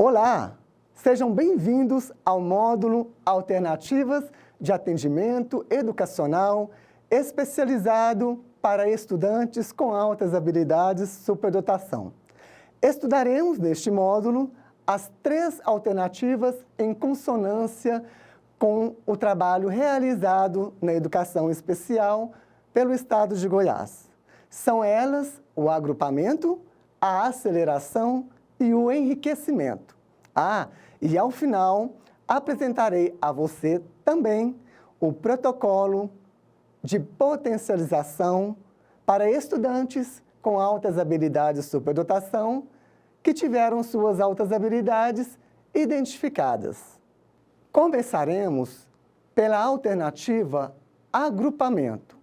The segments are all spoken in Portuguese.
Olá, sejam bem-vindos ao módulo Alternativas de Atendimento Educacional especializado para estudantes com altas habilidades superdotação. Estudaremos neste módulo as 3 alternativas em consonância com o trabalho realizado na educação especial pelo Estado de Goiás. São elas o agrupamento, a aceleração e o enriquecimento. E ao final, apresentarei a você também o protocolo de potencialização para estudantes com altas habilidades superdotação que tiveram suas altas habilidades identificadas. Começaremos pela alternativa agrupamento.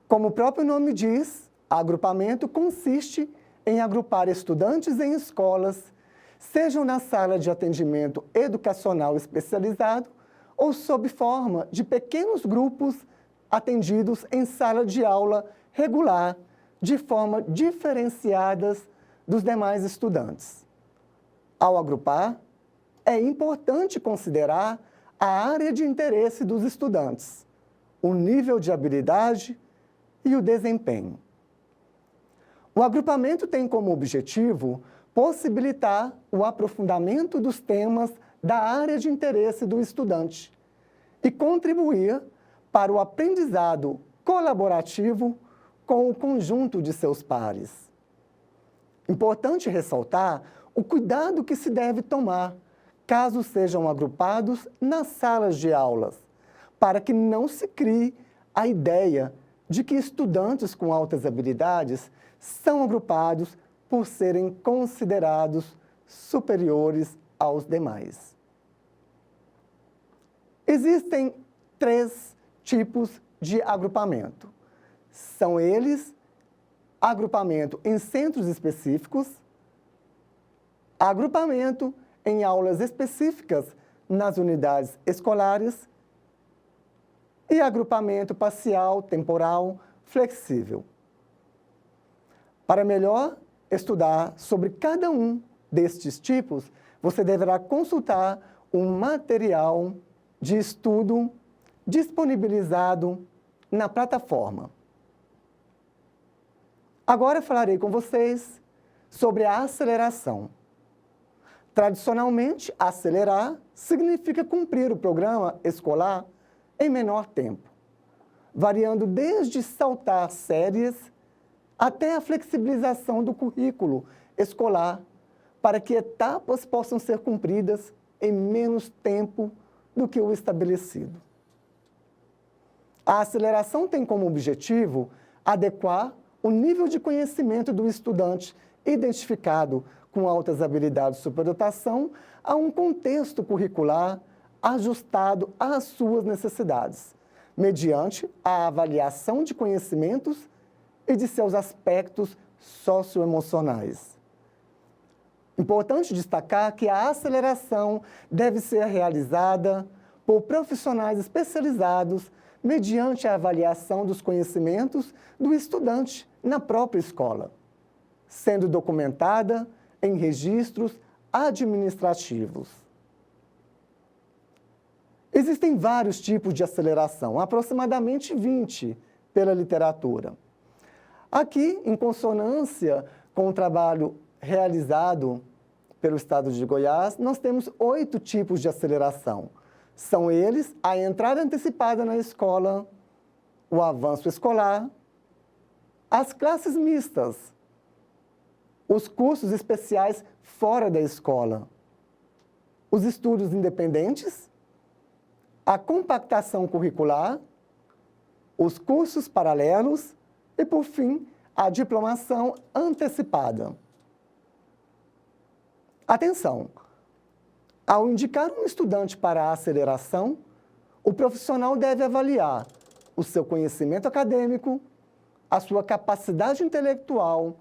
Como o próprio nome diz, agrupamento consiste em agrupar estudantes em escolas, sejam na sala de atendimento educacional especializado ou sob forma de pequenos grupos atendidos em sala de aula regular, de forma diferenciadas dos demais estudantes. Ao agrupar, é importante considerar a área de interesse dos estudantes, o nível de habilidade e o desempenho. O agrupamento tem como objetivo possibilitar o aprofundamento dos temas da área de interesse do estudante e contribuir para o aprendizado colaborativo com o conjunto de seus pares. Importante ressaltar o cuidado que se deve tomar caso sejam agrupados nas salas de aulas, para que não se crie a ideia de que estudantes com altas habilidades são agrupados por serem considerados superiores aos demais. Existem 3 tipos de agrupamento. São eles: agrupamento em centros específicos, agrupamento em aulas específicas nas unidades escolares e agrupamento parcial, temporal, flexível. Para melhor estudar sobre cada um destes tipos, você deverá consultar um material de estudo disponibilizado na plataforma. Agora falarei com vocês sobre a aceleração. Tradicionalmente, acelerar significa cumprir o programa escolar em menor tempo, variando desde saltar séries até a flexibilização do currículo escolar para que etapas possam ser cumpridas em menos tempo do que o estabelecido. A aceleração tem como objetivo adequar o nível de conhecimento do estudante identificado com altas habilidades de superdotação a um contexto curricular ajustado às suas necessidades, mediante a avaliação de conhecimentos e de seus aspectos socioemocionais. Importante destacar que a aceleração deve ser realizada por profissionais especializados mediante a avaliação dos conhecimentos do estudante na própria escola, sendo documentada em registros administrativos. Existem vários tipos de aceleração, aproximadamente 20 pela literatura. Aqui, em consonância com o trabalho realizado pelo Estado de Goiás, nós temos 8 tipos de aceleração. São eles: a entrada antecipada na escola, o avanço escolar, as classes mistas, os cursos especiais fora da escola, os estudos independentes, a compactação curricular, os cursos paralelos e, por fim, a diplomação antecipada. Atenção! Ao indicar um estudante para a aceleração, o profissional deve avaliar o seu conhecimento acadêmico, a sua capacidade intelectual,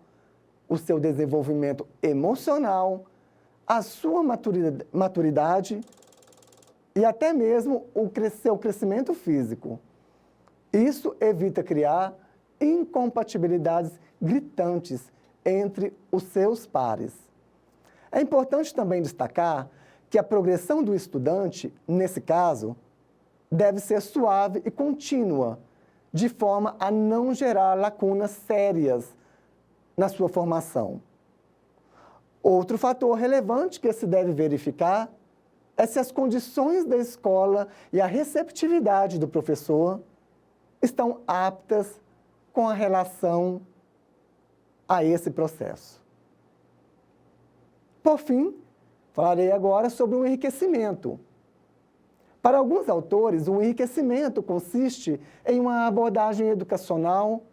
o seu desenvolvimento emocional, a sua maturidade e até mesmo o seu crescimento físico. Isso evita criar incompatibilidades gritantes entre os seus pares. É importante também destacar que a progressão do estudante, nesse caso, deve ser suave e contínua, de forma a não gerar lacunas sérias na sua formação. Outro fator relevante que se deve verificar é se as condições da escola e a receptividade do professor estão aptas com a relação a esse processo. Por fim, falarei agora sobre o enriquecimento. Para alguns autores, o enriquecimento consiste em uma abordagem educacional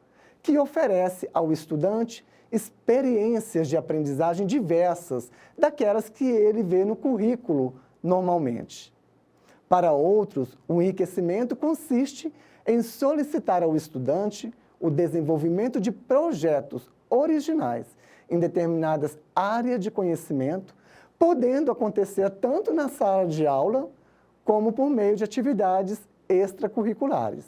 que oferece ao estudante experiências de aprendizagem diversas daquelas que ele vê no currículo normalmente. Para outros, o enriquecimento consiste em solicitar ao estudante o desenvolvimento de projetos originais em determinadas áreas de conhecimento, podendo acontecer tanto na sala de aula como por meio de atividades extracurriculares.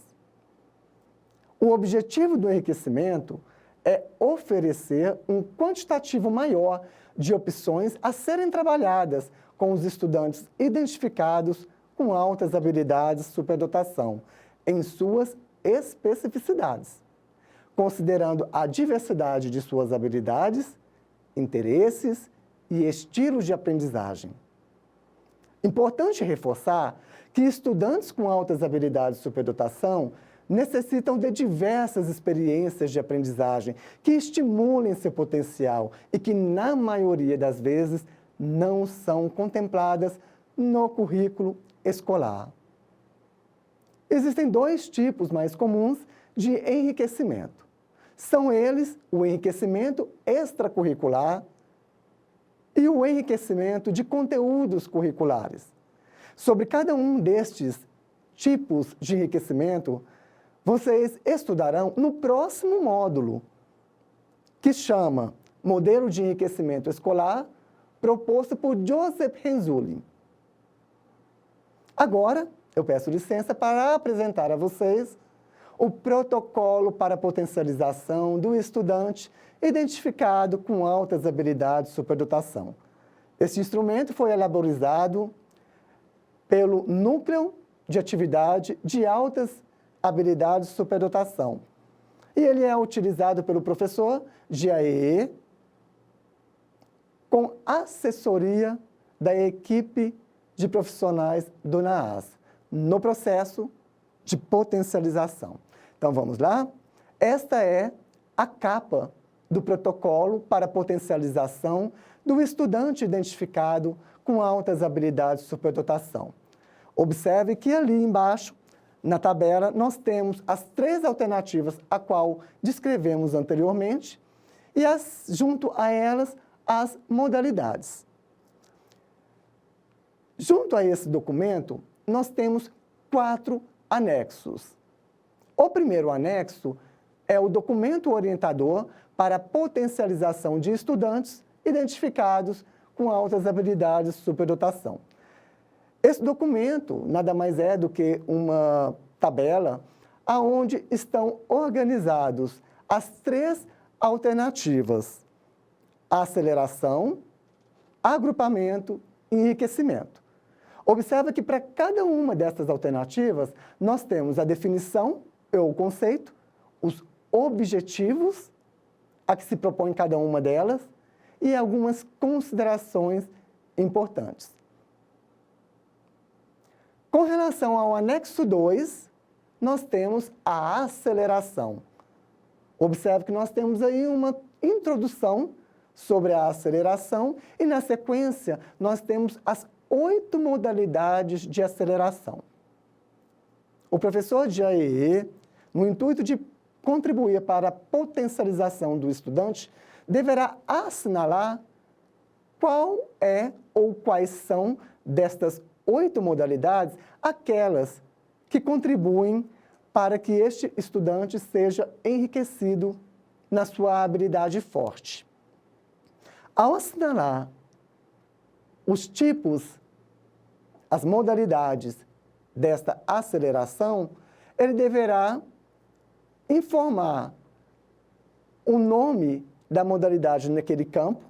O objetivo do enriquecimento é oferecer um quantitativo maior de opções a serem trabalhadas com os estudantes identificados com altas habilidades de superdotação, em suas especificidades, considerando a diversidade de suas habilidades, interesses e estilos de aprendizagem. Importante reforçar que estudantes com altas habilidades de superdotação necessitam de diversas experiências de aprendizagem que estimulem seu potencial e que, na maioria das vezes, não são contempladas no currículo escolar. Existem dois tipos mais comuns de enriquecimento. São eles o enriquecimento extracurricular e o enriquecimento de conteúdos curriculares. Sobre cada um destes tipos de enriquecimento, vocês estudarão no próximo módulo, que chama Modelo de Enriquecimento Escolar, proposto por Joseph Renzulli. Agora, eu peço licença para apresentar a vocês o protocolo para potencialização do estudante identificado com altas habilidades de superdotação. Este instrumento foi elaborado pelo Núcleo de Atividade de Altas Habilidades de Superdotação. E ele é utilizado pelo professor de AEE com assessoria da equipe de profissionais do NAAS, no processo de potencialização. Então, vamos lá? Esta é a capa do protocolo para potencialização do estudante identificado com altas habilidades de superdotação. Observe que ali embaixo, na tabela, nós temos as 3 alternativas a qual descrevemos anteriormente e, junto a elas, as modalidades. Junto a esse documento, nós temos 4 anexos. O primeiro anexo é o documento orientador para a potencialização de estudantes identificados com altas habilidades de superdotação. Esse documento nada mais é do que uma tabela onde estão organizados as 3 alternativas: aceleração, agrupamento e enriquecimento. Observe que para cada uma dessas alternativas, nós temos a definição ou o conceito, os objetivos a que se propõe cada uma delas e algumas considerações importantes. Com relação ao anexo 2, nós temos a aceleração. Observe que nós temos aí uma introdução sobre a aceleração e, na sequência, nós temos as 8 modalidades de aceleração. O professor de AEE, no intuito de contribuir para a potencialização do estudante, deverá assinalar qual é ou quais são destas 8 modalidades aquelas que contribuem para que este estudante seja enriquecido na sua habilidade forte. Ao assinalar os tipos, as modalidades desta aceleração, ele deverá informar o nome da modalidade naquele campo,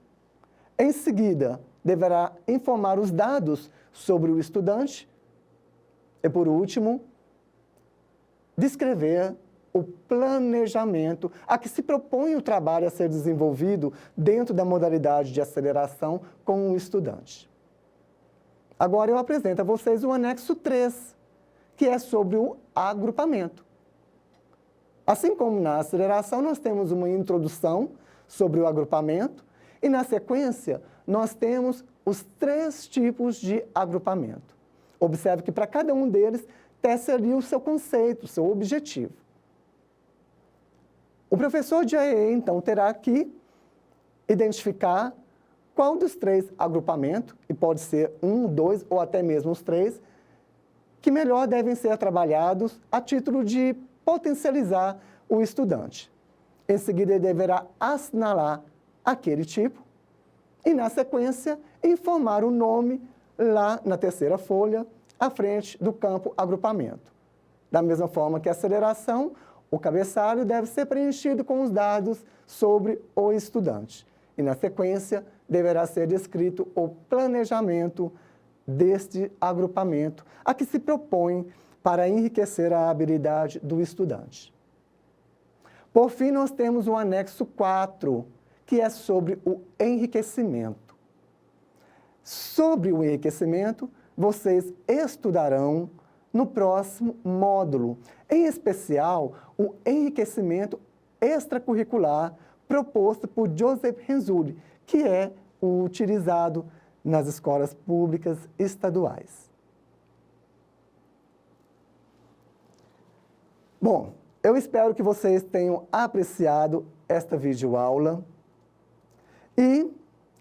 em seguida, deverá informar os dados sobre o estudante e, por último, descrever o planejamento a que se propõe o trabalho a ser desenvolvido dentro da modalidade de aceleração com o estudante. Agora eu apresento a vocês o anexo 3, que é sobre o agrupamento. Assim como na aceleração, nós temos uma introdução sobre o agrupamento e, na sequência, nós temos os 3 tipos de agrupamento. Observe que para cada um deles tece ali o seu conceito, o seu objetivo. O professor de AEE, então, terá que identificar qual dos 3 agrupamentos, e pode ser 1, 2 ou até mesmo os 3, que melhor devem ser trabalhados a título de potencializar o estudante. Em seguida, ele deverá assinalar aquele tipo e, na sequência, informar o nome lá na terceira folha, à frente do campo agrupamento. Da mesma forma que a aceleração, o cabeçalho deve ser preenchido com os dados sobre o estudante. E, na sequência, deverá ser descrito o planejamento deste agrupamento, a que se propõe para enriquecer a habilidade do estudante. Por fim, nós temos o anexo 4, que é sobre o enriquecimento. Sobre o enriquecimento, vocês estudarão no próximo módulo, em especial o enriquecimento extracurricular proposto por Joseph Renzulli, que é o utilizado nas escolas públicas estaduais. Bom, eu espero que vocês tenham apreciado esta videoaula. E,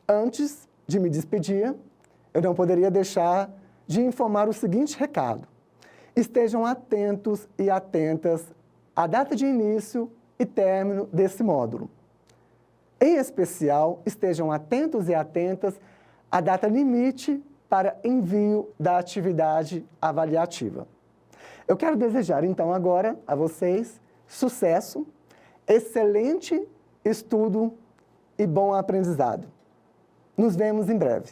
antes de me despedir, eu não poderia deixar de informar o seguinte recado. Estejam atentos e atentas à data de início e término desse módulo. Em especial, estejam atentos e atentas à data limite para envio da atividade avaliativa. Eu quero desejar, então, agora a vocês sucesso, excelente estudo e bom aprendizado. Nos vemos em breve.